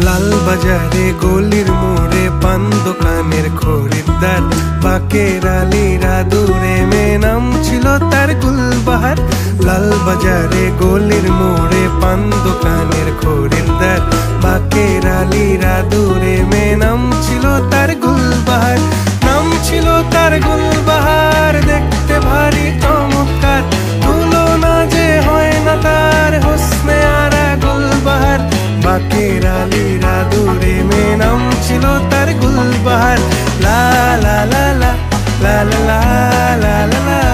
লাল বাজারে গলির মোড়ে পান দোকানের খরিদ্দার, বাকের আলীরা দূরে মেয়ে নাম ছিল তার গুলবাহার। লাল বাজারে গলির মোড়ে পান দোকানের খরিদ্দার, বাকের আলীরা দূরে মেয়ে নাম ছিল তার গুলবাহার। নাম ছিল তার গুলবাহার, দেখতে ভারী চমৎকার, তুলনা যে হয় না তার হোসনে আরা গুলবাহার। বাকের আলীরা দূরে মেয়ে নাম ছিল তার গুলবাহার। লা লা লা লা লা লা লা লা লা।